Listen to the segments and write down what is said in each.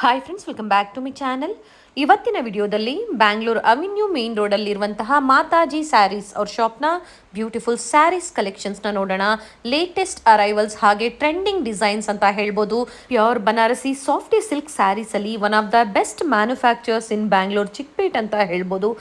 Hi friends, welcome back to my channel. ಇವತ್ತಿನ ವಿಡಿಯೋದಲ್ಲಿ Bangalore avenue main ರೋಡಲ್ಲಿರುವಂತಹ ಮಾತಾಜಿ ಸ್ಯಾರೀಸ್ ಅವ್ರ ಶಾಪ್ನ ಬ್ಯೂಟಿಫುಲ್ ಸ್ಯಾರೀಸ್ ಕಲೆಕ್ಷನ್ಸ್ನ ನೋಡೋಣ. ಲೇಟೆಸ್ಟ್ ಅರೈವಲ್ಸ್ ಹಾಗೆ ಟ್ರೆಂಡಿಂಗ್ ಡಿಸೈನ್ಸ್ ಅಂತ ಹೇಳ್ಬೋದು. ಪ್ಯೂರ್ ಬನಾರಸಿ ಸಾಫ್ಟಿ ಸಿಲ್ಕ್ ಸ್ಯಾರೀಸಲ್ಲಿ one of the best manufacturers in Bangalore Chickpet ಅಂತ ಹೇಳ್ಬೋದು.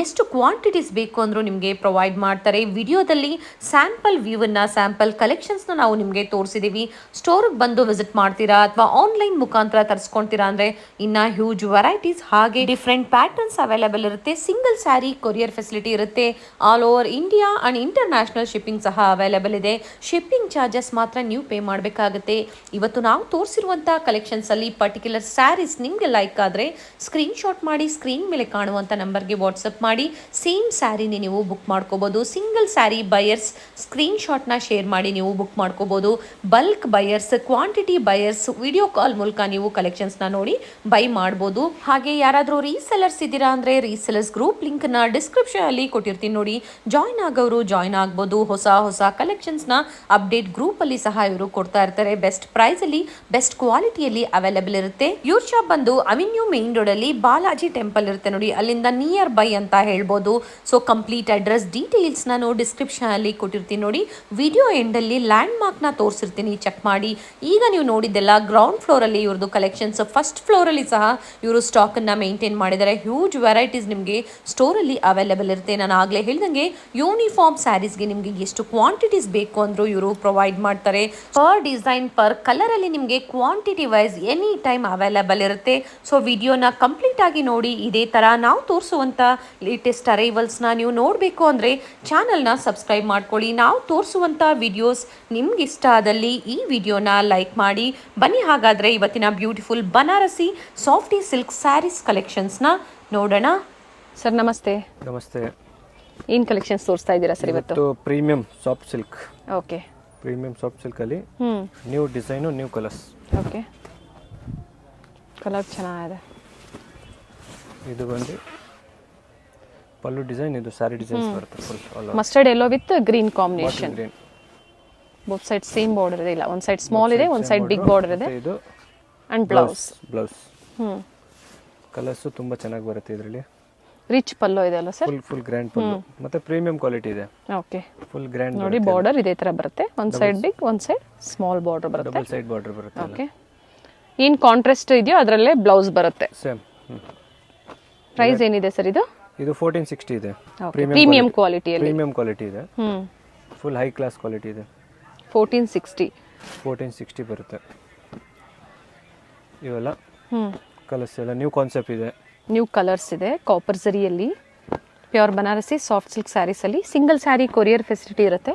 ಎಷ್ಟು ಕ್ವಾಂಟಿಟೀಸ್ ಬೇಕು ಅಂದರೂ ನಿಮಗೆ ಪ್ರೊವೈಡ್ ಮಾಡ್ತಾರೆ. ವಿಡಿಯೋದಲ್ಲಿ ಸ್ಯಾಂಪಲ್ ವ್ಯೂವನ್ನು ಸ್ಯಾಂಪಲ್ ಕಲೆಕ್ಷನ್ಸ್ನ ನಾವು ನಿಮಗೆ ತೋರಿಸಿದ್ದೀವಿ. ಸ್ಟೋರ್ಗೆ ಬಂದು ವಿಸಿಟ್ ಮಾಡ್ತೀರಾ ಅಥವಾ ಆನ್ಲೈನ್ ಮುಖಾಂತರ ತರಿಸ್ಕೊಳ್ತೀರಾ ಅಂದರೆ ಇನ್ನು ಹ್ಯೂಜ್ ವೆರೈಟೀಸ್ ಹಾಗೆ ಡಿಫ್ರೆಂಟ್ ಪ್ಯಾಟರ್ನ್ಸ್ ಅವೈಲೇಬಲ್ ಇರುತ್ತೆ. ಸಿಂಗಲ್ ಸ್ಯಾರಿ ಕೊರಿಯರ್ ಫೆಸಿಲಿಟಿ ಇರುತ್ತೆ. All over India and international shipping ಸಹ ಅವೈಲೇಬಲ್ ಇದೆ. ಶಿಪ್ಪಿಂಗ್ ಚಾರ್ಜಸ್ ಮಾತ್ರ ನೀವು ಪೇ ಮಾಡಬೇಕಾಗುತ್ತೆ. ಇವತ್ತು ನಾವು ತೋರಿಸಿರುವಂಥ ಕಲೆಕ್ಷನ್ಸ್ ಅಲ್ಲಿ ಪರ್ಟಿಕ್ಯುಲರ್ ಸ್ಯಾರೀಸ್ ನಿಮಗೆ ಲೈಕ್ ಆದರೆ ಸ್ಕ್ರೀನ್ ಶಾಟ್ ಮಾಡಿ ಸ್ಕ್ರೀನ್ ಮೇಲೆ ಕಾಣುವಂಥ ನಂಬರ್ಗೆ ವಾಟ್ಸಪ್ ಮಾಡಿ ಸೇಮ್ ಸ್ಯಾರಿನೇ ನೀವು ಬುಕ್ ಮಾಡ್ಕೋಬಹುದು. ಸಿಂಗಲ್ ಸ್ಯಾರಿ ಬಯರ್ಸ್ ಸ್ಕ್ರೀನ್ ಶಾಟ್ನ ಶೇರ್ ಮಾಡಿ ನೀವು ಬುಕ್ ಮಾಡ್ಕೋಬಹುದು. Bulk buyers, quantity buyers video call ಮೂಲಕ ನೀವು ಕಲೆಕ್ಷನ್ಸ್ನ ನೋಡಿ ಬೈ ಮಾಡ್ಬೋದು. ಹಾಗೆ ಯಾರಾದರೂ ರೀಸೆಲರ್ಸ್ ಇದ್ದೀರಾ ಅಂದರೆ ರೀಸೆಲರ್ಸ್ ಗ್ರೂಪ್ ಲಿಂಕ್ನ ಡಿಸ್ಕ್ರಿಪ್ಷನ್ ಅಲ್ಲಿ ಕೊಟ್ಟಿರ್ತೀನಿ ನೋಡಿ. ಜಾಯ್ನ್ ಆಗೋರು ಜಾಯ್ನ್ ಆಗ್ಬೋದು. ಹೊಸ ಕಲೆಕ್ಷನ್ಸ್ನ ಅಪ್ಡೇಟ್ ಗ್ರೂಪ್ ಅಲ್ಲಿ ಸಹ ಇವರು ಕೊಡ್ತಾ ಇರ್ತಾರೆ. ಬೆಸ್ಟ್ ಪ್ರೈಸ್ ಅಲ್ಲಿ ಬೆಸ್ಟ್ ಕ್ವಾಲಿಟಿಯಲ್ಲಿ ಅವೈಲೇಬಲ್ ಇರುತ್ತೆ. ಇವ್ರ ಶಾಪ್ ಬಂದು ಅವೆನ್ಯೂ ಮೇನ್ ರೋಡ್ ಅಲ್ಲಿ ಬಾಲಾಜಿ ಟೆಂಪಲ್ ಇರುತ್ತೆ ನೋಡಿ, ಅಲ್ಲಿಂದ ನಿಯರ್ ಬೈ ಅಂತ ಹೇಳ್ಬೋದು. ಸೊ ಕಂಪ್ಲೀಟ್ ಅಡ್ರೆಸ್ ಡೀಟೇಲ್ಸ್ ನಾನು ಡಿಸ್ಕ್ರಿಪ್ಷನ್ ಅಲ್ಲಿ ಕೊಟ್ಟಿರ್ತೀನಿ ನೋಡಿ. ವಿಡಿಯೋ ಎಂಡ್ ಅಲ್ಲಿ ಲ್ಯಾಂಡ್ ಮಾರ್ಕ್ ನ ತೋರಿಸಿರ್ತೀನಿ, ಚೆಕ್ ಮಾಡಿ. ಈಗ ನೀವು ನೋಡಿದ್ದೆಲ್ಲ ಗ್ರೌಂಡ್ ಫ್ಲೋರ್ ಅಲ್ಲಿ ಇವ್ರದ್ದು ಕಲೆಕ್ಷನ್ಸ್. ಫಸ್ಟ್ ಫ್ಲೋರ್ ಅಲ್ಲಿ ಸಹ ಇವರು ಸ್ಟಾಕ್ ಅನ್ನ ಮೇಂಟೈನ್ ಮಾಡಿದ್ದಾರೆ. ಹ್ಯೂಜ್ ವೆರೈಟೀಸ್ ನಿಮಗೆ ಸ್ಟೋರ್ ಅಲ್ಲಿ ಅವೈಲೇಬಲ್ ಇರುತ್ತೆ. ನಾನು ಆಗ್ಲೇ ಹೇಳ್ದಂಗೆ ಯೂನಿಫಾರ್ಮ್ ಸ್ಯಾರೀಸ್ಗೆ ನಿಮಗೆ ಎಷ್ಟು ಕ್ವಾಂಟಿಟೀಸ್ ಬೇಕು ಅಂದ್ರೂ ಇವರು ಪ್ರೊವೈಡ್ ಮಾಡ್ತಾರೆ. ಪರ್ ಡಿಸೈನ್ ಪರ್ ಕಲರ್ ಅಲ್ಲಿ ನಿಮಗೆ quantity wise any time available ಇರುತ್ತೆ. ಸೊ ವಿಡಿಯೋನ ಕಂಪ್ಲೀಟ್ ಆಗಿ ನೋಡಿ. ಇದೇ ತರ ನಾವು ತೋರಿಸುವಂತ ಲೇಟೆಸ್ಟ್ ಅರೈವಲ್ಸ್ನ ನೀವು ನೋಡಬೇಕು ಅಂದ್ರೆ ಚಾನಲ್ನ ಸಬ್ಸ್ಕ್ರೈಬ್ ಮಾಡ್ಕೊಳ್ಳಿ. ನಾವು ತೋರಿಸುವಂತ ವಿಡಿಯೋಸ್ ನಿಮ್ಗೆ ಇಷ್ಟ ಆದಲ್ಲಿ ಈ ವಿಡಿಯೋನ ಲೈಕ್ ಮಾಡಿ. ಬನ್ನಿ ಹಾಗಾದ್ರೆ ಇವತ್ತಿನ beautiful Banarasi softy silk saris ಕಲೆಕ್ಷನ್ಸ್ನ ನೋಡೋಣ. ಸರ್ ನಮಸ್ತೆ. ನಮಸ್ತೆ. ಏನ್ ಕಲೆಕ್ಷನ್ಸ್ ತೋರಿಸ್ತಾ ಇದ್ದೀರಾ ಸರ್ ಇವತ್ತು? Premium soft silk. Okay. Premium soft silk ಅಲ್ಲಿ new design, new colours. Okay. Colour ಚೆನ್ನಾಗಿದೆ. ಇದು ಬಂದು ಪಲ್ಲು ಡಿಸೈನ್, ಇದು ಸ್ಯಾರಿ ಡಿಸೈನ್ಸ್ ಬರುತ್ತೆ. Full mustard yellow with green combination. Green. Both side same border ಇದೆ. ಇಲ್ಲ, ಒಂದು ಸೈಡ್ ಸ್ಮಾಲ್ ಇದೆ, ಒಂದು ಸೈಡ್ ಬಿಗ್ ಬಾರ್ಡರ್ ಇದೆ. ಇದು ಅಂಡ್ ಬ್ಲೌಸ್. ಕಲರ್ಸ್ ತುಂಬಾ ಚೆನ್ನಾಗಿ ಬರುತ್ತೆ. ಇದರಲ್ಲಿ ರಿಚ್ ಪಲ್ಲು ಇದೆ ಅಲ್ಲ ಸರ್? ಫುಲ್ ಗ್ರ್ಯಾಂಡ್ ಪಲ್ಲು ಮತ್ತೆ ಪ್ರೀಮಿಯಂ ಕ್ವಾಲಿಟಿ ಇದೆ. ಓಕೆ. ಫುಲ್ ಗ್ರ್ಯಾಂಡ್ ನೋಡಿ, ಬಾರ್ಡರ್ ಇದೇ ತರ ಬರುತ್ತೆ. ಒಂದು ಸೈಡ್ ಬಿಗ್, ಒಂದು ಸೈಡ್ ಸ್ಮಾಲ್ ಬಾರ್ಡರ್ ಬರುತ್ತೆ. ಡಬಲ್ ಸೈಡ್ ಬಾರ್ಡರ್ ಬರುತ್ತೆ. ಓಕೆ. ಏನ್ ಕಾಂಟ್ರಾಸ್ಟ್ ಇದೆಯೋ ಅದರಲ್ಲೇ ಬ್ಲೌಸ್ ಬರುತ್ತೆ. ಸೇಮ್. ಪ್ರೈಸ್ ಏನಿದೆ ಸರ್ ಇದು? ಇದು 1460 ಇದೆ. ಪ್ರೀಮಿಯಂ ಕ್ವಾಲಿಟಿಯಲ್ಲಿ. ಪ್ರೀಮಿಯಂ ಕ್ವಾಲಿಟಿ ಇದೆ. ಫುಲ್ ಹೈ ಕ್ಲಾಸ್ ಕ್ವಾಲಿಟಿ ಇದೆ. 1460 ಬರುತ್ತೆ. ಇವೆಲ್ಲ ಕಲರ್ಸ್ ಎಲ್ಲ ನ್ಯೂ ಕಾನ್ಸೆಪ್ಟ್ ಇದೆ. ನ್ಯೂ ಕಲರ್ಸ್ ಇದೆ. ಕಾಪರ್ ಜರಿಯಲ್ಲಿ pure Banarasi soft silk saris ಅಲ್ಲಿ ಸಿಂಗಲ್ ಸ್ಯಾರಿ ಕೊರಿಯರ್ ಫೆಸಿಲಿಟಿ ಇರುತ್ತೆ.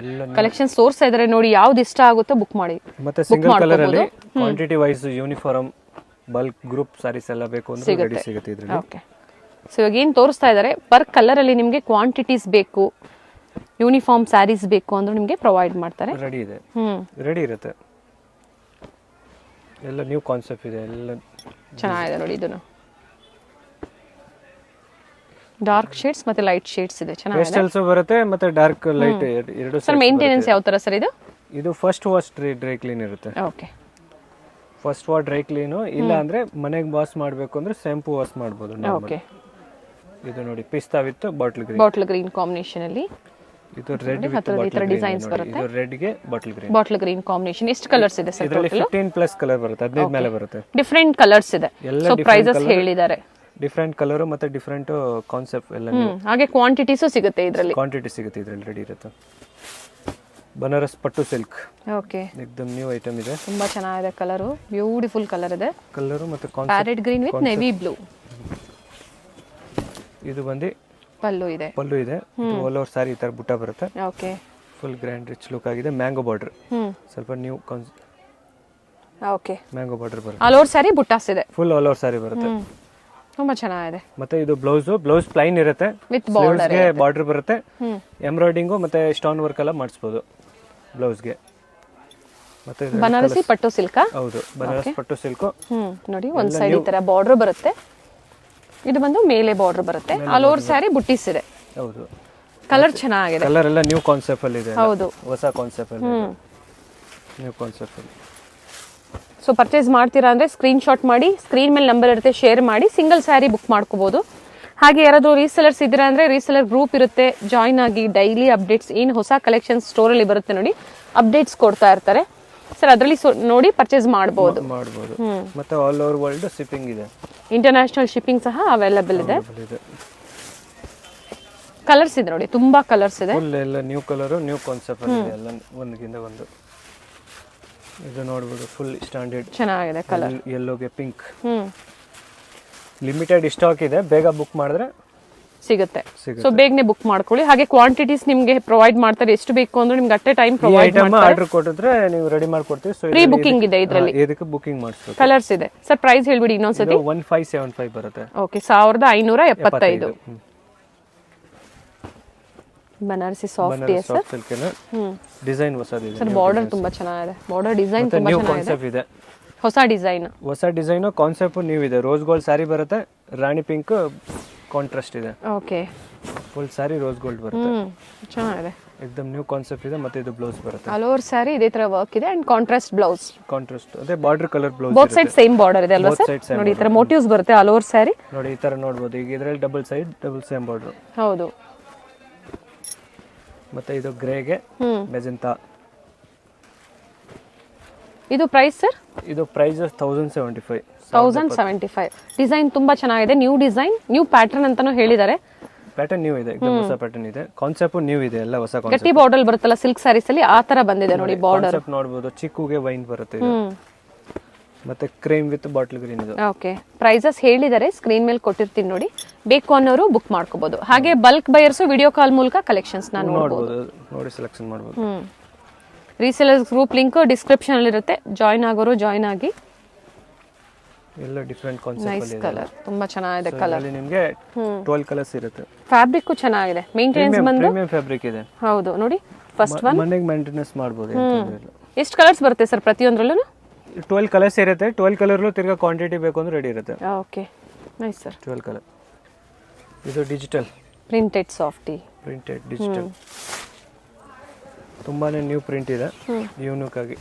ಎಲ್ಲ ಕಲೆಕ್ಷನ್ಸ್ ತೋರಿಸ್ತಾ ಇದ್ದಾರೆ ನೋಡಿ. ಯಾವ್ದು ಇಷ್ಟ ಆಗುತ್ತೋ ಬುಕ್ ಮಾಡಿ. ಮತ್ತೆ ಸಿಂಗಲ್ ಕಲರ್ ಅಲ್ಲಿ quantity wise uniform bulk group saris ಎಲ್ಲ ಬೇಕು ಅಂದ್ರೆ ರೆಡಿ ಸಿಗುತ್ತೆ ಇದರಲ್ಲಿ. ಓಕೆ. ಸೊ ಇವಾಗ ಏನು ತೋರಿಸ್ತಾ ಇದ್ದಾರೆ, ಪರ್ ಕಲರ್ ಅಲ್ಲಿ ನಿಮಗೆ ಕ್ವಾಂಟಿಟೀಸ್ ಬೇಕು, ಯೂನಿಫಾರ್ಮ್ ಸ್ಯಾರೀಸ್ ಬೇಕು ಅಂದ್ರೆ ನಿಮಗೆ ಪ್ರೊವೈಡ್ ಮಾಡ್ತಾರೆ. ರೆಡಿ ಇದೆ. ರೆಡಿ ಇರುತ್ತೆ. ಎಲ್ಲ ನ್ಯೂ ಕಾನ್ಸೆಪ್ಟ್ ಇದೆ. ಎಲ್ಲ ಚೆನ್ನಾಗಿದೆ ನೋಡಿ. ಇದನ್ನು ಡಾರ್ಕ್ ಶೇಡ್ಸ್ ಮತ್ತೆ ಲೈಟ್ ಶೇಡ್ಸ್ ಇದೆ. ಚೆನ್ನಾಗಿದೆ. ಪೇಸ್ಟಲ್ಸ್ ಬರುತ್ತೆ ಮತ್ತೆ ಡಾರ್ಕ್ ಲೈಟ್ ಎರಡು. ಸರ್ ಮೇಂಟೆನೆನ್ಸ್ ಯಾವ ತರ ಸರ್ ಇದು? ಇದು ಫಸ್ಟ್ ವಾಶ್ ಡ್ರೈ ಕ್ಲೀನ್ ಇರುತ್ತೆ. Okay. First wash dry clean, ಇಲ್ಲ ಅಂದ್ರೆ ಮನೆಗೆ ವಾಶ್ ಮಾಡಬೇಕು ಅಂದ್ರೆ ಶಾಂಪೂ ವಾಶ್ ಮಾಡಬಹುದು. ಓಕೆ. ಇದು ನೋಡಿ, ಪಿಸ್ತಾ ವಿತ್ ಬಾಟಲ್ ಗ್ರೀನ್ ಕಾಂಬಿನೇಷನ್ ಅಲ್ಲಿ. ಇದು ರೆಡ್ ವಿತ್ ಬಾಟಲ್ ಡಿಸೈನ್ಸ್ ಬರುತ್ತೆ. ಇದು ರೆಡ್ ಗೆ ಬಾಟಲ್ ಗ್ರೀನ್ ಕಾಂಬಿನೇಷನ್. ಎಷ್ಟು ಕಲರ್ಸ್ ಇದೆ ಸರ್? ಇದರಲ್ಲಿ 15 ಪ್ಲಸ್ ಕಲರ್ ಬರುತ್ತೆ. 15 ಮೇಲೆ ಬರುತ್ತೆ. ಡಿಫರೆಂಟ್ ಕಲರ್ಸ್ ಇದೆ. ಸೊ ಪ್ರೈಸಸ್ ಹೇಳಿದ್ದಾರೆ. ಡಿಫರೆಂಟ್ ಕಲರ್ ಮತ್ತೆ ಡಿಫರೆಂಟ್ ಕಾನ್ಸೆಪ್ಟ್ ಎಲ್ಲ. ಹಾಗೆ ಕ್ವಾಂಟಿಟೀಸ್ ಸಿಗುತ್ತೆ ಇದರಲ್ಲಿ. ಕ್ವಾಂಟಿಟಿ ಸಿಗುತ್ತೆ ಇದರಲ್ಲಿ. ರೆಡಿ ಇರುತ್ತೆ. ಬನಾರಸ್ ಪಟ್ಟು ಸಿಲ್ಕ್. ಓಕೆ. एकदम ನ್ಯೂ ಐಟಮ್ ಇದೆ. ತುಂಬಾ ಚೆನ್ನಾಗಿದೆ. ಕಲರ್ ಬ್ಯೂಟಿಫುಲ್ ಕಲರ್ ಇದೆ. ಕಲರ್ ಮತ್ತೆ parrot green with navy blue. ಇದು ಬಂದು ಪಲ್ಲು ಇದೆ. ಆಲ್ ಓವರ್ ಸಾರಿ ಈ ತರ ಬುಟ್ಟ ಬರುತ್ತೆ. Okay. Full grand rich look ಆಗಿದೆ. Mango border. ಸ್ವಲ್ಪ ನ್ಯೂ ಓಕೆ. ಮ್ಯಾಂಗೋ ಬಾರ್ಡರ್ ಬರುತ್ತೆ. ಆಲ್ ಓವರ್ ಸಾರಿ ಬುಟ್ಟಾಸ್ ಇದೆ. ಫುಲ್ ಆಲ್ ಓವರ್ ಸಾರಿ ಬರುತ್ತೆ. ತುಂಬಾ ಚೆನ್ನಾಗಿದೆ. ಮತ್ತೆ ಇದು ಬ್ಲೌಸ್ ಪ್ಲೈನ್ ಇರುತ್ತೆ. ವಿತ್ ಬಾರ್ಡರ್ ಗೆ ಬಾರ್ಡರ್ ಬರುತ್ತೆ. ಎಂಬ್ರಾಯ್ಡಿಂಗ್ ಮತ್ತೆ ಸ್ಟೋನ್ ವರ್ಕ್ ಎಲ್ಲ ಮಾಡಿಸಬಹುದು ಬ್ಲೌಸ್ ಗೆ. ಮತ್ತೆ ಬನಾರಸಿ ಪಟ್ಟು ಸಿಲ್ಕ್. ಹೌದು, ಬನಾರಸ್ ಪಟ್ಟು ಸಿಲ್ಕ್. ನೋಡಿ, ಒಂದ್ ಸೈಡ್ ಈ ತರ ಬಾರ್ಡರ್ ಬರುತ್ತೆ. ಇದು ಬಂದು ಮೇಲೆ ಬಾರ್ಡರ್ ಬರುತ್ತೆ. ಆಲ್ ಓವರ್ ಸ್ಯಾರಿ ಬುಟ್ಟಿಸ್ ಇದೆ. ಹೌದು. ಕಲರ್ ಚೆನ್ನಾಗಿದೆ. ಕಲರ್ ಎಲ್ಲ ನ್ಯೂ ಕಾನ್ಸೆಪ್ಟ್ ಅಲ್ಲಿ ಇದೆ. ಹೌದು, ಹೊಸ ಕಾನ್ಸೆಪ್ಟ್ ಅಲ್ಲಿ. ನ್ಯೂ ಕಾನ್ಸೆಪ್ಟ್ ಅಲ್ಲಿ. ಸೊ ಪರ್ಚೇಸ್ ಮಾಡ್ತೀರಾ ಅಂದರೆ ಸ್ಕ್ರೀನ್ಶಾಟ್ ಮಾಡಿ, ಸ್ಕ್ರೀನ್ ಮೇಲೆ ನಂಬರ್ ಇರುತ್ತೆ, ಶೇರ್ ಮಾಡಿ ಸಿಂಗಲ್ ಸ್ಯಾರಿ ಬುಕ್ ಮಾಡ್ಕೋಬೋದು. ಹಾಗೆ ಯಾರಾದರೂ ರೀಸೆಲರ್ಸ್ ಇದ್ದೀರಾ ಅಂದರೆ ರೀಸೆಲರ್ ಗ್ರೂಪ್ ಇರುತ್ತೆ, ಜಾಯ್ನ್ ಆಗಿ ಡೈಲಿ ಅಪ್ಡೇಟ್ಸ್ ಏನು ಹೊಸ ಕಲೆಕ್ಷನ್ ಸ್ಟೋರಲ್ಲಿ ಬರುತ್ತೆ ನೋಡಿ ಅಪ್ಡೇಟ್ಸ್ ಕೊಡ್ತಾ ಇರ್ತಾರೆ ಸರ್. ಅದರಲ್ಲಿ ನೋಡಿ ಪರ್ಚೇಸ್ ಮಾಡ್ಬೋದು. ಮತ್ತೆ ಆಲ್ ಓವರ್ ವರ್ಲ್ಡ್ ಶಿಪ್ಪಿಂಗ್ ಇದೆ, ಇಂಟರ್ನ್ಯಾಷನಲ್ ಶಿಪ್ಪಿಂಗ್ ಸಹ ಅವೈಲಬಲ್ ಇದೆ. ಕಲರ್ಸ್ ಇದೆ ನೋಡಿ, ತುಂಬಾ ಕಲರ್ಸ್ ಇದೆ. ಎಲ್ಲ ನ್ಯೂ ಕಲರ್ ನ್ಯೂ ಕಾನ್ಸೆಪ್ಟ್ ಇದೆ, ಎಲ್ಲ ಒಂದಕ್ಕಿಂತ ಒಂದು. ಇದು ನೋಡಬಹುದು ಫುಲ್ ಸ್ಟ್ಯಾಂಡರ್ಡ್ ಚೆನ್ನಾಗಿದೆ ಕಲರ್. ಯೆಲ್ಲೋಗೆ ಪಿಂಕ್. ಲಿಮಿಟೆಡ್ ಸ್ಟಾಕ್ ಇದೆ, ಬೇಗ ಬುಕ್ ಮಾಡಿದ್ರೆ ಸಿಗುತ್ತೆ. ಸೊ ಬೇಗನೆ ಬುಕ್ ಮಾಡ್ಕೊಳ್ಳಿ. ಹಾಗೆ ಕ್ವಾಂಟಿಟೀಸ್ ನಿಮಗೆ ಪ್ರೊವೈಡ್ ಮಾಡ್ತಾರೆ, ಎಷ್ಟು ಬೇಕು ಅಂದ್ರೆ ನಿಮ್ಗೆ ಅಟ್ ಎ ಟೈಮ್ ಪ್ರೊವೈಡ್ ಮಾಡ್ತಾರೆ. ಆರ್ಡರ್ ಕೊಟ್ಟಿದ್ರೆ ನೀವು ರೆಡಿ ಮಾಡ್ಕೊಡ್ತೀವಿ. ಸೊ ಪ್ರೀ ಬುಕಿಂಗ್ ಇದೆ ಇದರಲ್ಲಿ, ಇದಕ್ಕೆ ಬುಕಿಂಗ್ ಮಾಡಿಸ್ಬೇಕು. ಕಲರ್ಸ್ ಇದೆ ಸರ್. ಪ್ರೈಸ್ ಹೇಳ್ಬಿಡಿ ಇನ್ನೊಂದ್ಸತಿ. 1575 ಬರುತ್ತೆ. ಓಕೆ, 1575. ಬನಾರಸಿ ಸಾಫ್ಟ್ ಇದೆ ಸರ್. ಡಿಸೈನ್ ಹೊಸದಿದೆ ಸರ್. ಬಾರ್ಡರ್ ತುಂಬಾ ಚೆನ್ನಾಗಿದೆ, ಬಾರ್ಡರ್ ಡಿಸೈನ್ ತುಂಬಾ ಚೆನ್ನಾಗಿದೆ. ಹೊಸ ಡಿಸೈನ್ ಕಾನ್ಸೆಪ್ಟ್ ನ್ಯೂ ಇದೆ. ರೋಸ್ ಗೋಲ್ಡ್ ಸ್ಯಾರಿ ಬರುತ್ತೆ, ರಾಣಿ ಪಿಂಕ್ ಕಾಂಟ್ರಾಸ್ಟ್ ಇದೆ. Okay, full sari rose gold ಬರುತ್ತೆ, ಚೆನ್ನಾಗಿದೆ. एकदम ನ್ಯೂ ಕಾನ್ಸೆಪ್ಟ್ ಇದೆ. ಮತ್ತೆ ಇದು ಬ್ಲೌಸ್ ಬರುತ್ತೆ, ಆಲ್ ಓವರ್ ಸ್ಯಾರಿ ಇದೇ ತರ ವರ್ಕ್ ಇದೆ ಅಂಡ್ ಕಾಂಟ್ರಾಸ್ಟ್ ಬ್ಲೌಸ್. ಅದೇ border colour blouse. Both side same border ಇದೆ ಅಲ್ವಾ ಸರ್? ನೋಡಿ ಈ ತರ ಮೋಟಿವ್ಸ್ ಬರುತ್ತೆ ಆಲ್ ಓವರ್ ಸ್ಯಾರಿ. ನೋಡಿ ಈ ತರ ನೋಡಬಹುದು. ಈಗ ಇದರಲ್ಲಿ double side double same border. ಹೌದು. ಮತ್ತೆ ಇದು ಗ್ರೇಗೆ ಮೆಜೆಂಟಾ. ಇದು ಪ್ರೈಸ್ ಸರ್? ಇದು ಪ್ರೈಸ್ 1075. 1075. ಡಿಸೈನ್ ತುಂಬಾ ಚೆನ್ನಾಗಿದೆ, ನ್ಯೂ ಡಿಸೈನ್, ನ್ಯೂ ಪ್ಯಾಟರ್ನ್ ಅಂತಾನೂ ಹೇಳಿದ್ದಾರೆ. ಪ್ಯಾಟರ್ನ್ ನ್ಯೂ ಇದೆ, ಹೊಸ ಪ್ಯಾಟರ್ನ್ ಇದೆ. ಕಾನ್ಸೆಪ್ಟ್ ನ್ಯೂ ಇದೆ, ಎಲ್ಲ ಹೊಸ ಕಾನ್ಸೆಪ್ಟ್. ಗಟ್ಟಿ ಬಾರ್ಡರ್ ಬರುತ್ತಲ್ಲ ಸಿಲ್ಕ್ ಸ್ಯಾರೀಸ್ ಅಲ್ಲಿ, ಆ ತರ ಬಂದಿದೆ ನೋಡಿ ಬಾರ್ಡರ್. ಕಾನ್ಸೆಪ್ಟ್ ನೋಡಬಹುದು. ಚಿಕ್ಕುಗೆ ವೈನ್ ಬರುತ್ತೆ ಇದು. ಮತ್ತೆ ಕ್ರೀಮ್ ವಿತ್ ಬಾಟಲ್ ಗ್ರೀನ್ ಇದು. ಓಕೆ, ಪ್ರೈಸಸ್ ಹೇಳಿದ್ದಾರೆ, ಸ್ಕ್ರೀನ್ ಮೇಲೆ ಕೊಟ್ಟಿರ್ತೀನಿ ನೋಡಿ. ಬೇಕು ಅನ್ನೋರು ಬುಕ್ ಮಾಡ್ಕೋಬಹುದು. ಹಾಗೆ ಬಲ್ಕ್ ಬಯರ್ಸ್ ವಿಡಿಯೋ ಕಾಲ್ ಮೂಲಕ ಕಲೆಕ್ಷನ್ಸ್ ನಾನು ನೋಡಬಹುದು, ನೋಡಿ ಸೆಲೆಕ್ಷನ್ ಮಾಡಬಹುದು. ರೀಸೆಲರ್ಸ್ ಗ್ರೂಪ್ ಲಿಂಕ್ ಡಿಸ್ಕ್ರಿಪ್ಷನ್ ಅಲ್ಲಿ ಇರುತ್ತೆ, ಜಾಯಿನ್ ಆಗೋರು ಜಾಯಿನ್ ಆಗಿ. ಎಲ್ಲ ಡಿಫರೆಂಟ್ ಕಾನ್ಸೆಪ್ಟ್ ನೈಸ್ ಕಲರ್, ತುಂಬಾ ಚೆನ್ನಾಗಿದೆ ಕಲರ್. ಅಲ್ಲಿ ನಿಮಗೆ 12 ಕಲರ್ಸ್ ಇರುತ್ತೆ. ಫ್ಯಾಬ್ರಿಕ್ ಚೆನ್ನಾಗಿದೆ, ಮೇಂಟೆನೆನ್ಸ್ ಬಂದು ಪ್ರೀಮಿಯಂ ಫ್ಯಾಬ್ರಿಕ್ ಇದೆ. ಹೌದು ನೋಡಿ, ಫಸ್ಟ್ ಒನ್ ಮನೆಗೆ ಮೇಂಟೆನೆನ್ಸ್ ಮಾಡಬಹುದು. ಎಷ್ಟು ಕಲರ್ಸ್ ಬರುತ್ತೆ ಸರ್ ಪ್ರತಿಯೊಂದರಲ್ಲೂ? 12 ಕಲರ್ಸ್ ಇರುತ್ತೆ. 12 ಕಲರ್ಲು ತಿರ್ಗಾ ಕ್ವಾಂಟಿಟಿ ಬೇಕು ಅಂದ್ರೆ ರೆಡಿ ಇರುತ್ತೆ. Okay, nice sir. 12 ಕಲರ್. ಇದು digital printed softy, printed digital. ತುಂಬಾನೇ ನ್ಯೂ ಪ್ರಿಂಟ್ ಇದೆ, ಯೂನಿಕ್ ಆಗಿ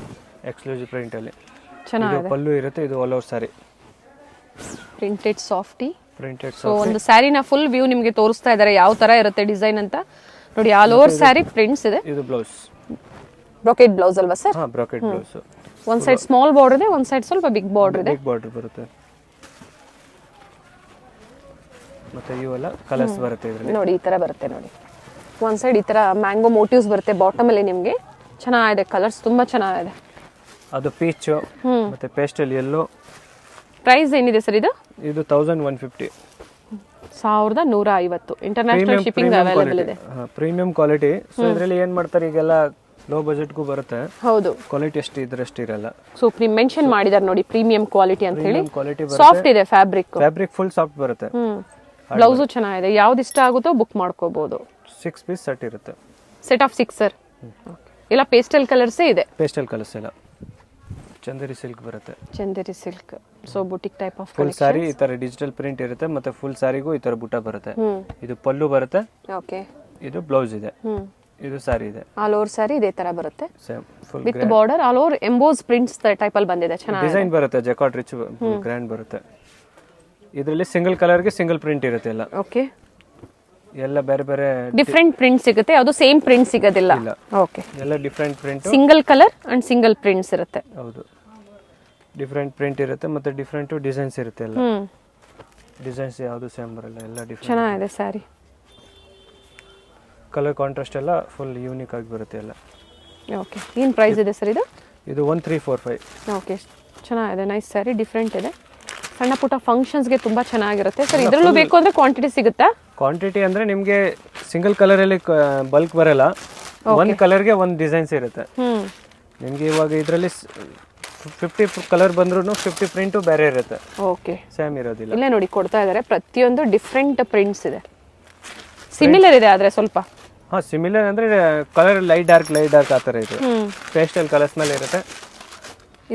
ಎಕ್ಸ್ಕ್ಲೂಸಿವ್ ಪ್ರಿಂಟ್ ಅಲ್ಲಿ. ಇದು ಪಲ್ಲು ಇರುತ್ತೆ, ಇದು ಆಲ್ ಓವರ್ ಸಾರಿ ಪ್ರಿಂಟೆಡ್ ಸಾಫ್ಟಿ. ಸೊ ಒಂದು ಸ್ಯಾರಿನ ಫುಲ್ ವ್ಯೂ ನಿಮಗೆ ತೋರಿಸ್ತಾ ಇದ್ದಾರೆ ಯಾವ ತರ ಇರುತ್ತೆ ಡಿಸೈನ್ ಅಂತ ನೋಡಿ. ಆಲ್ ಓವರ್ ಸ್ಯಾರಿ ಪ್ರಿಂಟ್ಸ್ ಇದೆ. ಇದು ಬ್ಲೌಸ್, ಬ್ರೊಕೆಟ್ ಬ್ಲೌಸ್ ಅಲ್ವಾ ಸರ್? ಹಾ, ಬ್ರೊಕೆಟ್ ಬ್ಲೌಸ್. ಒಂದ್ ಸೈಡ್ ಸ್ಮಾಲ್ ಬಾರ್ಡರ್ ಇದೆ, ಒಂದ್ ಸೈಡ್ ಸ್ವಲ್ಪ ಬಿಗ್ ಬಾರ್ಡರ್ ಇದೆ. ಬಿಗ್ ಬಾರ್ಡರ್ ಬರುತ್ತೆ. ಮತ್ತೆ ಇವೆಲ್ಲ ಕಲರ್ಸ್ ಬರುತ್ತೆ ಇದರಲ್ಲಿ. ನೋಡಿ ಈ ತರ ಬರುತ್ತೆ ನೋಡಿ. ಒಂದ್ ಸೈಡ್ ಈ ತರ ಮ್ಯಾಂಗೋ ಮೋಟಿವ್ಸ್ ಬರುತ್ತೆ ಬಾಟಮ್ ಅಲ್ಲಿ ನಿಮಗೆ. ಚೆನ್ನಾಗಿದೆ, ಕಲರ್ಸ್ ತುಂಬಾ ಚೆನ್ನಾಗಿದೆ. ಅದು ಪೀಚ್ ಮತ್ತೆ ಪೇಸ್ಟಲ್ ಯೆಲ್ಲೋ. ಪ್ರೈಸ್ ಏನಿದೆ ಸರ್ ಇದು? ಇದು 1150. 1150. ಇಂಟರ್ನ್ಯಾಷನಲ್ ಶಿಪ್ಪಿಂಗ್ ಅವೈಲೇಬಲ್ ಇದೆ. Premium quality. ಸೊ ಇದರಲ್ಲಿ ಏನ್ ಮಾಡ್ತಾರೆ, ಈಗೆಲ್ಲ ಲೋ ಬಜೆಟ್ ಗೂ ಬರುತ್ತೆ. ಹೌದು, ಕ್ವಾಲಿಟಿ ಎಷ್ಟು ಇದ್ರಷ್ಟು ಇರಲ್ಲ. ಸೊ ಮೆನ್ಷನ್ ಮಾಡಿದ್ದಾರೆ ನೋಡಿ ಪ್ರೀಮಿಯಂ ಕ್ವಾಲಿಟಿ ಅಂತ ಹೇಳಿ. ಕ್ವಾಲಿಟಿ ಸಾಫ್ಟ್ ಇದೆ ಫ್ಯಾಬ್ರಿಕ್. ಫ್ಯಾಬ್ರಿಕ್ ಫುಲ್ ಸಾಫ್ಟ್ ಬರುತ್ತೆ. ಬ್ಲೌಸ್ ಚೆನ್ನಾಗಿದೆ, ಯಾವ್ದು ಇಷ್ಟ ಆಗುತ್ತೋ ಬುಕ್ ಮಾಡ್ಕೋಬಹುದು. 6 ಪೀಸ್ ಸೆಟ್ ಇರುತ್ತೆ. Set of 6 sir. ಎಲ್ಲ ಪೇಸ್ಟಲ್ ಕಲರ್ಸ್ ಇದೆ. ಪೇಸ್ಟಲ್ ಕಲರ್ಸ್ ಎಲ್ಲ ಚಂದೇರಿ ಸಿಲ್ಕ್ ಬರುತ್ತೆ. Chanderi silk. So boutique type of full sari ಈ ತರ ಡಿಜಿಟಲ್ ಪ್ರಿಂಟ್ ಇರುತ್ತೆ. ಮತ್ತೆ ಫುಲ್ ಸಾರಿಗೂ ಈ ತರ ಬುಟ್ಟ ಬರುತ್ತೆ. ಇದು ಪಲ್ಲು ಬರುತ್ತೆ. ಓಕೆ, ಇದು ಬ್ಲೌಸ್ ಇದೆ. ಇದು ಸಾರಿ ಇದೆ. ಆಲ್ ಓವರ್ ಸಾರಿ ಇದೇ ತರ ಬರುತ್ತೆ, same full with border. All over emboss prints type ಅಲ್ಲಿ ಬಂದಿದೆ. ಚೆನ್ನಾಗಿದೆ ಡಿಸೈನ್ ಬರುತ್ತೆ. ಜಕಾರ್ಡ್ ರಿಚ್ ಗ್ರ್ಯಾಂಡ್ ಬರುತ್ತೆ. ಇದರಲ್ಲಿ ಸಿಂಗಲ್ ಕಲರ್ ಗೆ ಸಿಂಗಲ್ ಪ್ರಿಂಟ್ ಇರುತ್ತೆ ಎಲ್ಲ. ಓಕೆ, ಎಲ್ಲ ಬೇರೆ ಬೇರೆ ಡಿಫರೆಂಟ್ ಪ್ರಿಂಟ್ ಸಿಗುತ್ತೆ, ಅದು ಸೇಮ್ ಪ್ರಿಂಟ್ ಸಿಗೋದಿಲ್ಲ. ಓಕೆ, ಎಲ್ಲ different print, single colour and single prints ಇರುತ್ತೆ. ಹೌದು, ಡಿಫರೆಂಟ್ ಪ್ರಿಂಟ್ ಇರುತ್ತೆ. ಮತ್ತೆ ಡಿಫರೆಂಟ್ ಡಿಸೈನ್ಸ್ ಇರುತ್ತೆ. ಎಲ್ಲ ಡಿಸೈನ್ಸ್ ಯಾವುದು ಸೇಮ್ ಬರಲ್ಲ, ಎಲ್ಲ ಡಿಫರೆಂಟ್. ಚೆನ್ನಾಗಿದೆ ಸ್ಯಾರಿ. ಕಲರ್ ಕಾಂಟ್ರಾಸ್ಟ್ ಎಲ್ಲ ಫುಲ್ ಯೂನಿಕ್ ಆಗಿ ಬರುತ್ತೆ ಎಲ್ಲ. ಓಕೆ, ಏನು ಪ್ರೈಸ್ ಇದೆ ಸರ್ ಇದು? ಇದು 1345. ಓಕೆ, ಚೆನ್ನಾಗಿದೆ, ನೈಸ್ ಸ್ಯಾರಿ, ಡಿಫರೆಂಟ್ ಇದೆ. ಸಣ್ಣ ಪುಟ್ಟ ಫಂಕ್ಷನ್ಸ್ಗೆ ತುಂಬಾ ಚೆನ್ನಾಗಿರುತ್ತೆ ಸರ್. ಇದರಲ್ಲೂ ಬೇಕು ಅಂದ್ರೆ ಕ್ವಾಂಟಿಟಿ ಸಿಗುತ್ತಾ? ಕ್ವಾಂಟಿಟಿ ಅಂದ್ರೆ ನಿಮಗೆ ಸಿಂಗಲ್ ಕಲರ್ ಅಲ್ಲಿ ಬಲ್ಕ್ ಬರಲ್ಲ. ಒಂದು ಕಲರ್ಗೆ ಒಂದು ಡಿಸೈನ್ಸ್ ಇರುತ್ತೆ. ನಿಮಗೆ ಇವಾಗ ಇದರಲ್ಲಿ 50 ಕಲರ್ ಬಂದ್ರೂ 50 ಪ್ರಿಂಟು ಬೇರೆ ಇರುತ್ತೆ. ಓಕೆ, ಸೇಮ್ ಇರೋದಿಲ್ಲ. ಇಲ್ಲೇ ನೋಡಿ ಕೊಡ್ತಾ ಇದ್ದಾರೆ, ಪ್ರತಿಯೊಂದು ಡಿಫರೆಂಟ್ ಪ್ರಿಂಟ್ಸ್ ಇದೆ. ಸಿಮಿಲರ್ ಇದೆ ಆದ್ರೆ ಸ್ವಲ್ಪ. ಹಾ, ಸಿಮಿಲರ್ ಅಂದ್ರೆ ಕಲರ್ ಲೈಟ್ ಡಾರ್ಕ್ ಆ ಥರ ಇದೆ. ಪೇಸ್ಟಲ್ ಕಲರ್ಸ್ ಮೇಲೆ ಇರುತ್ತೆ.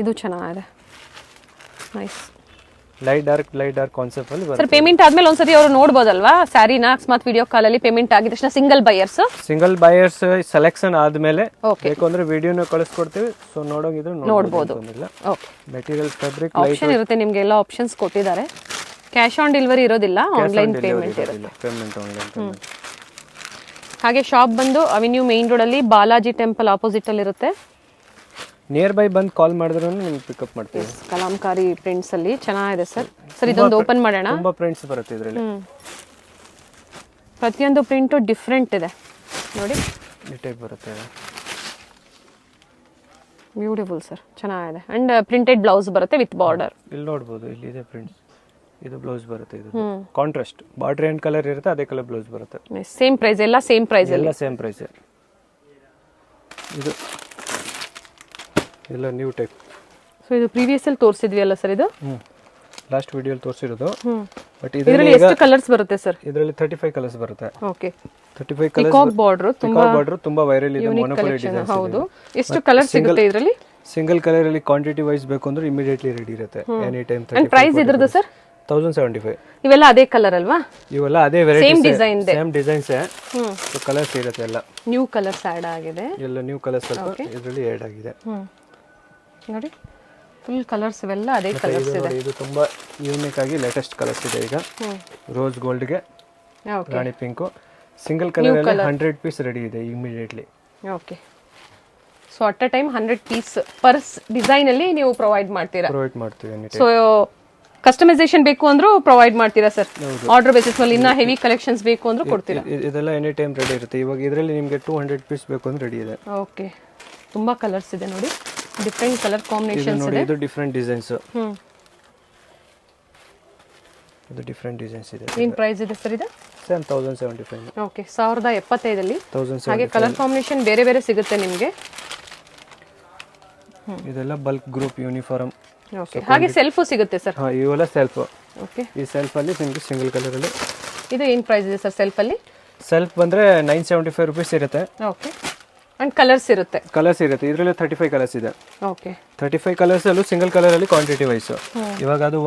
ಇದು ಚೆನ್ನಾಗಿದೆ, ನೈಸ್. ಲೈಟ್ ಡಾರ್ಕ್ ಕಾನ್ಸೆಪ್ಟ್ ಅಲ್ಲಿ ಸರ್ ಬರುತ್ತೆ. ಪೇಮೆಂಟ್ ಆದ್ಮೇಲೆ ಒಂದ್ಸತಿ ಅವರು ನೋಡ್ಬೋದಲ್ವಾ ಸ್ಯಾರಿನ ಅಕಸ್ಮಾತ್ ವಿಡಿಯೋ ಕಾಲಲ್ಲಿ ಪೇಮೆಂಟ್ ಆಗಿದ ತಕ್ಷಣ single buyers single buyers selection ಆದ್ಮೇಲೆ Okay. ಬೇಕು ಅಂದ್ರೆ ವಿಡಿಯೋನ ಕಳಿಸ್ಕೊಡ್ತೀವಿ. ಸೊ ನೋಡೋಗಿದ್ರೆ ನೋಡ್ಬೋದು. ಓಕೆ. ಮೆಟೀರಿಯಲ್ ಫ್ಯಾಬ್ರಿಕ್ ಆಪ್ಷನ್ ಇರುತ್ತೆ ನಿಮ್ಗೆ ಎಲ್ಲ ಆಪ್ಷನ್ಸ್ ಕೊಟ್ಟಿದ್ದಾರೆ. ಕ್ಯಾಶ್ ಆನ್ ಡೆಲಿವರಿ ಇರೋದಿಲ್ಲ, ಆನ್ಲೈನ್ ಪೇಮೆಂಟ್ ಇರುತ್ತೆ. Payment online. ಹಾಗೆ ಶಾಪ್ ಬಂದು ಅವೆನ್ಯೂ ಮೇನ್ ರೋಡ್ ಅಲ್ಲಿ ಬಾಲಾಜಿ ಟೆಂಪಲ್ ಆಪೋಸಿಟ್ ಅಲ್ಲಿ ಇರುತ್ತೆ. ನಿಯರ್ ಬೈ ಬಂದು ಕಾಲ್ ಮಾಡಿದ್ರು ನಿಮ್ಗೆ ಪಿಕಪ್ ಮಾಡ್ತೀವಿ. ಕಲಾಂಕಾರಿ ಪ್ರಿಂಟ್ಸ್ ಅಲ್ಲಿ ಚೆನ್ನಾಗಿದೆ ಸರ್. ಸರ್ ಇದೊಂದು ಓಪನ್ ಮಾಡೋಣ. ತುಂಬಾ ಪ್ರಿಂಟ್ಸ್ ಬರುತ್ತೆ ಇದರಲ್ಲಿ. ಪ್ರತಿಯೊಂದು ಪ್ರಿಂಟು ಡಿಫ್ರೆಂಟ್ ಇದೆ ನೋಡಿ. ಈ ಟೈಪ್ ಬರುತ್ತೆ. ಬ್ಯೂಟಿಫುಲ್ ಸರ್, ಚೆನ್ನಾಗಿದೆ. ಅಂಡ್ ಪ್ರಿಂಟೆಡ್ ಬ್ಲೌಸ್ ಬರುತ್ತೆ ವಿತ್ ಬಾರ್ಡರ್. ಇಲ್ಲಿ ನೋಡ್ಬೋದು, ಇಲ್ಲಿ ಇದೆ ಪ್ರಿಂಟ್ಸ್. ಇದು ಬ್ಲೌಸ್ ಬರುತ್ತೆ. ಇದು ಕಾಂಟ್ರಾಸ್ಟ್ ಬಾರ್ಡರ್ ಏನ್ ಕಲರ್ ಇರುತ್ತೆ ಅದೇ ಕಲರ್ ಬ್ಲೌಸ್ ಬರುತ್ತೆ. ಸೇಮ್ ಪ್ರೈಸ್, ಎಲ್ಲ ಸೇಮ್ ಪ್ರೈಸ್ ಎಲ್ಲ ಸೇಮ್ ಪ್ರೈಸ್. ಇದು ಎಲ್ಲ ನ್ಯೂ ಟೈಪ್. ಸೊ ಇದು ಪ್ರೀವಿಯಸ್ ಅಲ್ಲಿ ತೋರಿಸಿದ್ವಿ ಅಲ್ಲ ಸರ್ ಇದು? ಲಾಸ್ಟ್ ವಿಡಿಯೋಲಿ ತೋರಿಸಿರೋದು. ಬಟ್ ಇದರಲ್ಲಿ ಎಷ್ಟು ಕಲರ್ಸ್ ಬರುತ್ತೆ ಸರ್? ಇದರಲ್ಲಿ 35 ಕಲರ್ಸ್ ಬರುತ್ತೆ. ಓಕೆ. 35 ಕಲರ್ಸ್. ಪಿಕಾಕ್ ಬಾರ್ಡರ್ ತುಂಬಾ ವೈರಲ್ ಇದೆ. ಮೊನೊಪೊಲಿ ಡಿಸೈನ್. ಹೌದು. ಎಷ್ಟು ಕಲರ್ ಸಿಗುತ್ತೆ ಇದರಲ್ಲಿ? ಸಿಂಗಲ್ ಕಲರ್ ಅಲ್ಲಿ ಕ್ವಾಂಟಿಟಿ ವೈಸ್ ಬೇಕು ಅಂದ್ರೆ ಇಮಿಡಿಯೇಟ್ಲಿ ರೆಡಿ ಇರುತ್ತೆ. Any time. ಅಂಡ್ ಪ್ರೈಸ್ ಇದ್ರದ್ದು ಸರ್? 1075. ಇವೆಲ್ಲ ಅದೇ ಕಲರ್ ಅಲ್ವಾ? ಇವೆಲ್ಲ ಅದೇ ವೆರೈಟಿ. ಸೇಮ್ ಡಿಸೈನ್ ಇದೆ. Same designs. ಸೊ ಕಲರ್ಸ್ ಇರುತ್ತೆ ಎಲ್ಲ. ನ್ಯೂ ಕಲರ್ಸ್ ಆಡ್ ಆಗಿದೆ. ಎಲ್ಲ ನ್ಯೂ ಕಲರ್ಸ್ ಸ್ವಲ್ಪ ಇದರಲ್ಲಿ ಆಡ್ ಆಗಿದೆ. ನೋಡಿ ಫುಲ್ ಕಲರ್ಸ್ ಇವೆಲ್ಲ ಅದೇ ಕಲರ್ಸ್ ಇದೆ. ಇದು ತುಂಬಾ ಯೂನಿಕ್ ಆಗಿ ಲೇಟೆಸ್ಟ್ ಕಲರ್ಸ್ ಇದೆ ಈಗ. ರೋಸ್ ಗೋಲ್ಡ್ ಗೆ ರಾಣಿ ಪಿಂಕ್ ಸಿಂಗಲ್ ಕಲರ್ ಅಲ್ಲಿ 100 ಪೀಸ್ ರೆಡಿ ಇದೆ immediately. Okay. So at a time 100 piece per design ಅಲ್ಲಿ ನೀವು ಪ್ರೊವೈಡ್ ಮಾಡ್ತೀರಾ? ಪ್ರೊವೈಡ್ ಮಾಡ್ತೀವಿ. ಸೊ ಕಸ್ಟಮೈಸೇಷನ್ ಬೇಕು ಅಂದ್ರೂ ಪ್ರೊವೈಡ್ ಮಾಡ್ತೀರಾ ಸರ್? ಆರ್ಡರ್ ಬೇಸಿಸ್ ಮೇಲೆ ಇನ್ನ ಹೆವಿ ಕಲೆಕ್ಷನ್ಸ್ ಬೇಕು ಅಂದ್ರೂ ಕೊಡ್ತೀರಾ? ಇದೆಲ್ಲ ಎನಿ ಟೈಮ್ ರೆಡಿ ಇರುತ್ತೆ. ಇವಾಗ ಇದರಲ್ಲಿ ನಿಮಗೆ 200 ಪೀಸ್ ಬೇಕು ಅಂದ್ರೆ ರೆಡಿ ಇದೆ. ಓಕೆ. ತುಂಬಾ ಕಲರ್ಸ್ ಇದೆ ನೋಡಿ, ಡಿಫರೆಂಟ್ ಕಲರ್ ಕಾಂಬಿನೇಷನ್ಸ್ ನೋಡಿ. ಇದೆ. ಇದು ಡಿಫರೆಂಟ್ ಡಿಸೈನ್ಸ್. ಇದು ಡಿಫರೆಂಟ್ ಡಿಸೈನ್ಸ್ ಇದೆ. ಏನ್ ಪ್ರೈಸ್ ಇದೆ ಸರ್ ಇದು? ಸೇಮ್ 1075. ಓಕೆ. 1075 ಅಲ್ಲಿ 1075. ಹಾಗೆ ಕಲರ್ ಕಾಂಬಿನೇಷನ್ ಬೇರೆ ಬೇರೆ ಸಿಗುತ್ತೆ ನಿಮಗೆ. ಇದೆಲ್ಲ ಬಲ್ಕ್ ಗ್ರೂಪ್ ಯೂನಿಫಾರ್ಮ್. ಓಕೆ. ಹಾಗೆ ಸೆಲ್ಫ್ ಸಿಗುತ್ತೆ ಸರ್? ಹಾ, ಇವೆಲ್ಲ ಸೆಲ್ಫ್. ಓಕೆ. ಈ ಸೆಲ್ಫ್ ಅಲ್ಲಿ ನಿಮಗೆ ಸಿಂಗಲ್ ಕಲರ್ ಅಲ್ಲಿ. ಇದು ಏನ್ ಪ್ರೈಸ್ ಇದೆ ಸರ್ ಸೆಲ್ಫ್ ಅಲ್ಲಿ? ಸೆಲ್ಫ್ ಬಂದ್ರೆ 975 ರೂಪೀಸ್ ಇರುತ್ತೆ. ಓಕೆ. ಅಂಡ್ ಕಲರ್ಸ್ ಇರುತ್ತೆ? ಕಲರ್ಸ್ ಇರುತ್ತೆ. ಇದರಲ್ಲಿ 35 ಕಲರ್ಸ್ ಇದೆ. ಓಕೆ. 35 ಕಲರ್ಸ್ ಅಲ್ಲೂ ಸಿಂಗಲ್ ಕಲರ್ ಅಲ್ಲಿ ಕ್ವಾಂಟಿಟಿ ವೈಸ್. ಇವಾಗ ಅದು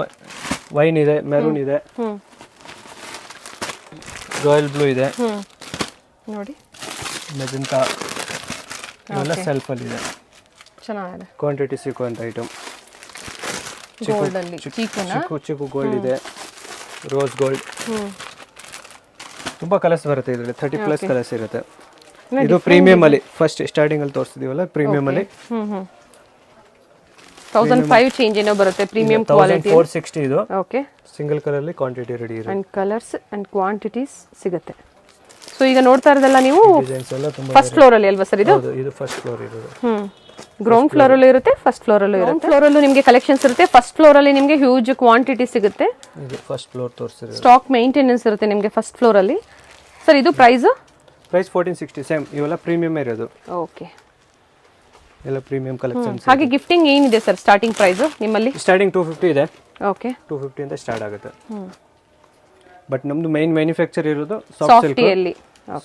ವೈನ್ ಇದೆ, ಮೆರೂನ್ ಇದೆ, ರಾಯಲ್ ಬ್ಲೂ ಇದೆ, ನೋಡಿ ಮೆಜೆಂಟಾ. ಇವೆಲ್ಲ ಸೆಲ್ಫ್ ಅಲ್ಲಿ ಇದೆ. ಚೆನ್ನಾಗಿದೆ. Quantity ಸಿಕ್ಕುವಂತ item. ಗೋಲ್ಡ್ ಅಲ್ಲಿ ಚಿಕ್ಕು ಗೋಲ್ಡ್ ಇದೆ, ರೋಸ್ ಗೋಲ್ಡ್. ತುಂಬಾ ಕಲರ್ಸ್ ಬರುತ್ತೆ ಇದರಲ್ಲಿ. 30+ ಕಲರ್ಸ್ ಇರುತ್ತೆ. ಇದು ಪ್ರೀಮಿಯಂ ಅಲ್ಲಿ ಫಸ್ಟ್ ಸ್ಟಾರ್ಟಿಂಗ್ ಅಲ್ಲಿ ತೋರಿಸಿದೀವಲ್ಲ, ಪ್ರೀಮಿಯಂ ಅಲ್ಲಿ 1005 ಚೇಂಜ್ ಏನೋ ಬರುತ್ತೆ. ಪ್ರೀಮಿಯಂ ಕ್ವಾಲಿಟಿ 1460 ಇದು. ಓಕೆ. ಸಿಂಗಲ್ ಕಲರ್ ಅಲ್ಲಿ ಕ್ವಾಂಟಿಟಿ ರೆಡಿ ಇರುತ್ತೆ. ಅಂಡ್ ಕಲರ್ಸ್ ಅಂಡ್ ಕ್ವಾಂಟಿಟೀಸ್ ಸಿಗುತ್ತೆ. ಸೊ ಈಗ ನೋಡ್ತಾ ಇರೋದಲ್ಲ ನೀವು ಡಿಸೈನ್ಸ್ ಎಲ್ಲ ತುಂಬಾ ಫಸ್ಟ್ ಫ್ಲೋರ್ ಅಲ್ಲಿ ಅಲ್ವಾ ಸರ್ ಇದು? ಹೌದು, ಇದು ಫಸ್ಟ್ ಫ್ಲೋರ್ ಇರೋದು. ಗ್ರೌಂಡ್ ಫ್ಲೋರ್ ಅಲ್ಲೂ ಇರುತ್ತೆ, ಫಸ್ಟ್ ಫ್ಲೋರ್ ಅಲ್ಲೂ ಇರುತ್ತೆ. ಫ್ಲೋರ್ ಅಲ್ಲೂ ನಿಮಗೆ ಕಲೆಕ್ಷನ್ಸ್ ಇರುತ್ತೆ. ಫಸ್ಟ್ ಫ್ಲೋರ್ ಅಲ್ಲಿ ನಿಮಗೆ ಹ್ಯೂಜ್ ಕ್ವಾಂಟಿಟಿ ಸಿಗುತ್ತೆ. ಇದು ಫಸ್ಟ್ ಫ್ಲೋರ್ ತೋರಿಸಿರೋದು. ಸ್ಟಾಕ್ ಮೇಂಟೆನೆನ್ಸ್ ಇರುತ್ತೆ ನಿಮಗೆ ಫಸ್ಟ್ ಫ್ಲೋರ್ ಅಲ್ಲಿ. ಸರ್ ಇದು ಪ್ರೈಸ್? ಪ್ರೈಸ್ 1460. ಸೇಮ್ ಇವೆಲ್ಲ ಪ್ರೀಮಿಯಂ ಇರೋದು. ಓಕೆ. ಎಲ್ಲ ಪ್ರೀಮಿಯಂ ಕಲೆಕ್ಷನ್ಸ್. ಹಾಗೆ ಗಿಫ್ಟಿಂಗ್ ಏನಿದೆ ಸರ್ ಸ್ಟಾರ್ಟಿಂಗ್ ಪ್ರೈಸ್ ನಿಮ್ಮಲ್ಲಿ? ಸ್ಟಾರ್ಟಿಂಗ್ 250 ಇದೆ. ಓಕೆ. 250 ಅಂತ ಸ್ಟಾರ್ಟ್ ಆಗುತ್ತೆ. ಬಟ್ ನಮ್ದು ಮೈನ್ ಮ್ಯಾನುಫ್ಯಾಕ್ಚರ್ ಇರೋದು ಸಾಫ್ಟ್ ಸಾಫ್ಟ್ ಸಿಲ್ಕ್. ಅಲ್ಲಿ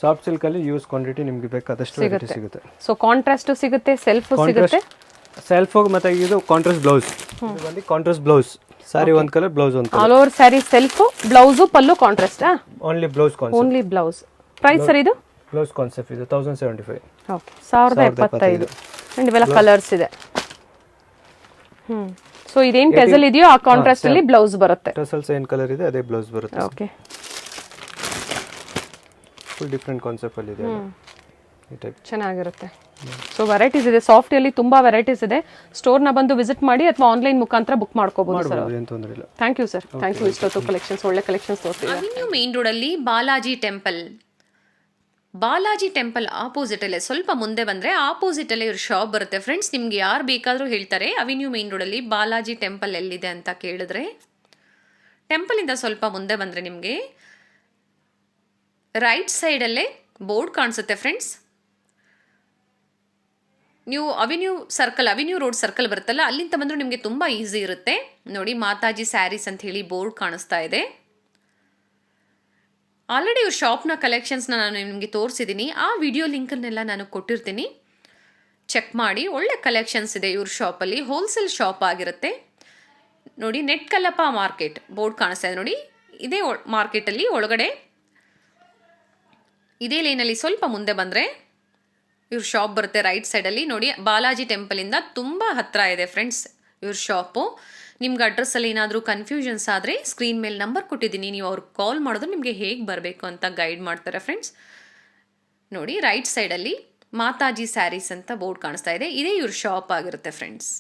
ಸಾಫ್ಟ್ ಸಿಲ್ಕ್ ಅಲ್ಲಿ ಯೂಸ್ ಕ್ವಾಂಟಿಟಿ ನಿಮಗೆ ಬೇಕಾದಷ್ಟು ವೆರೈಟಿ ಸಿಗುತ್ತೆ. ಸೊ ಕಾಂಟ್ರಾಸ್ಟ್ ಸಿಗುತ್ತೆ, ಸೆಲ್ಫ್ ಸಿಗುತ್ತೆ. ಸೆಲ್ಫ್ ಮತ್ತೆ ಇದು ಕಾಂಟ್ರಾಸ್ಟ್ ಬ್ಲೌಸ್. ಇದು ಬಂದು ಕಾಂಟ್ರಾಸ್ಟ್ ಬ್ಲೌಸ್. ಸಾರಿ ಒಂದ್ ಕಲರ್, ಬ್ಲೌಸ್ ಒಂದ್ colour. All over sari self, blouse pallu contrast. Only blouse concept. Only blouse. Price sir ಇದು? ಬ್ಲೌಸ್ ಕಾನ್ಸೆಪ್ಟ್ ಇದು 1075. ಓಕೆ. 1075. ಅಂಡ್ ಇವೆಲ್ಲ ಕಲರ್ಸ್ ಇದೆ. ಸೊ ಇದೇನ್ ಟೆಸಲ್ ಇದೆಯೋ ಆ ಕಾಂಟ್ರಾಸ್ಟ್ ಅಲ್ಲಿ ಬ್ಲೌಸ್ ಬರುತ್ತೆ. ಟಸಲ್ಸ್ ಏನ್ ಕಲರ್ ಇದೆ ಅದೇ ಬ್ಲೌಸ್ ಬರುತ್ತೆ. ಓಕೆ. ಫುಲ್ ಡಿಫರೆಂಟ್ ಕಾನ್ಸೆಪ್ಟ್ ಅಲ್ಲಿ ಇದೆ ಈ ಟೈಪ್. ಚೆನ್ನಾಗಿರುತ್ತೆ. ಸೊ ವೆರೈಟೀಸ್ ಇದೆ. ಸಾಫ್ಟ್ ಅಲ್ಲಿ ತುಂಬಾ ವೆರೈಟೀಸ್ ಇದೆ. ಸ್ಟೋರ್ ನ ಬಂದು ವಿಸಿಟ್ ಮಾಡಿ ಅಥವಾ ಆನ್ಲೈನ್ ಮುಖಾಂತರ ಬುಕ್ ಮಾಡ್ಕೋಬಹುದು ಸರ್. ಏನು ತೊಂದರೆ ಇಲ್ಲ. Thank you sir. Thank you. ಇಷ್ಟೊತ್ತು ಕಲೆಕ್ಷನ್ಸ್, ಒಳ್ಳೆ ಕಲೆಕ್ಷನ್ಸ್ ತೋರಿಸಿದ್ದೀರಾ. ಅವೆನ್ಯೂ ಮೇನ್ ರೋಡ್ ಅಲ್ಲಿ Balaji temple. Balaji temple opposite ಅಲ್ಲೇ ಸ್ವಲ್ಪ ಮುಂದೆ ಬಂದ್ರೆ ಆಪೋಸಿಟ್ ಅಲ್ಲೇ ಇವ್ರ ಶಾಪ್ ಬರುತ್ತೆ ಫ್ರೆಂಡ್ಸ್. ನಿಮ್ಗೆ ಯಾರು ಬೇಕಾದ್ರೂ ಹೇಳ್ತಾರೆ ಅವೆನ್ಯೂ ಮೇನ್ ರೋಡ್ ಅಲ್ಲಿ ಬಾಲಾಜಿ ಟೆಂಪಲ್ ಎಲ್ಲಿದೆ ಅಂತ ಕೇಳಿದ್ರೆ. ಟೆಂಪಲ್ ಇಂದ ಸ್ವಲ್ಪ ಮುಂದೆ ಬಂದ್ರೆ ನಿಮಗೆ ರೈಟ್ ಸೈಡ್ ಅಲ್ಲೇ ಬೋರ್ಡ್ ಕಾಣಿಸುತ್ತೆ ಫ್ರೆಂಡ್ಸ್. ನೀವು ಅವೆನ್ಯೂ ರೋಡ್ ಸರ್ಕಲ್ ಬರುತ್ತಲ್ಲ, ಅಲ್ಲಿಂದ ಬಂದರೂ ನಿಮಗೆ ತುಂಬ ಈಸಿ ಇರುತ್ತೆ. ನೋಡಿ, ಮಾತಾಜಿ ಸ್ಯಾರೀಸ್ ಅಂತ ಹೇಳಿ ಬೋರ್ಡ್ ಕಾಣಿಸ್ತಾ ಇದೆ. ಆಲ್ರೆಡಿ ಇವ್ರ ಶಾಪ್ನ ಕಲೆಕ್ಷನ್ಸ್ನ ನಾನು ನಿಮಗೆ ತೋರಿಸಿದ್ದೀನಿ. ಆ ವಿಡಿಯೋ ಲಿಂಕನ್ನೆಲ್ಲ ನಾನು ಕೊಟ್ಟಿರ್ತೀನಿ, ಚೆಕ್ ಮಾಡಿ. ಒಳ್ಳೆ ಕಲೆಕ್ಷನ್ಸ್ ಇದೆ ಇವ್ರ ಶಾಪಲ್ಲಿ. ಹೋಲ್ಸೇಲ್ ಶಾಪ್ ಆಗಿರುತ್ತೆ. ನೋಡಿ ನೆಟ್ಕಲ್ಲಪ್ಪ ಮಾರ್ಕೆಟ್ ಬೋರ್ಡ್ ಕಾಣಿಸ್ತಾ ಇದೆ ನೋಡಿ. ಇದೇ ಮಾರ್ಕೆಟಲ್ಲಿ ಒಳಗಡೆ ಇದೇ ಲೈನಲ್ಲಿ ಸ್ವಲ್ಪ ಮುಂದೆ ಬಂದರೆ ಇವ್ರ ಶಾಪ್ ಬರುತ್ತೆ. ರೈಟ್ ಸೈಡಲ್ಲಿ ನೋಡಿ, ಬಾಲಾಜಿ ಟೆಂಪಲಿಂದ ತುಂಬ ಹತ್ತಿರ ಇದೆ ಫ್ರೆಂಡ್ಸ್ ಇವ್ರ ಶಾಪು. ನಿಮ್ಗೆ ಅಡ್ರೆಸ್ಸಲ್ಲಿ ಏನಾದರೂ ಕನ್ಫ್ಯೂಷನ್ಸ್ ಆದರೆ ಸ್ಕ್ರೀನ್ ಮೇಲೆ ನಂಬರ್ ಕೊಟ್ಟಿದ್ದೀನಿ, ನೀವು ಅವ್ರಿಗೆ ಕಾಲ್ ಮಾಡಿದ್ರೆ ನಿಮಗೆ ಹೇಗೆ ಬರಬೇಕು ಅಂತ ಗೈಡ್ ಮಾಡ್ತಾರೆ ಫ್ರೆಂಡ್ಸ್. ನೋಡಿ ರೈಟ್ ಸೈಡಲ್ಲಿ ಮಾತಾಜಿ ಸ್ಯಾರೀಸ್ ಅಂತ ಬೋರ್ಡ್ ಕಾಣಿಸ್ತಾ ಇದೆ, ಇದೇ ಇವ್ರ ಶಾಪ್ ಆಗಿರುತ್ತೆ ಫ್ರೆಂಡ್ಸ್.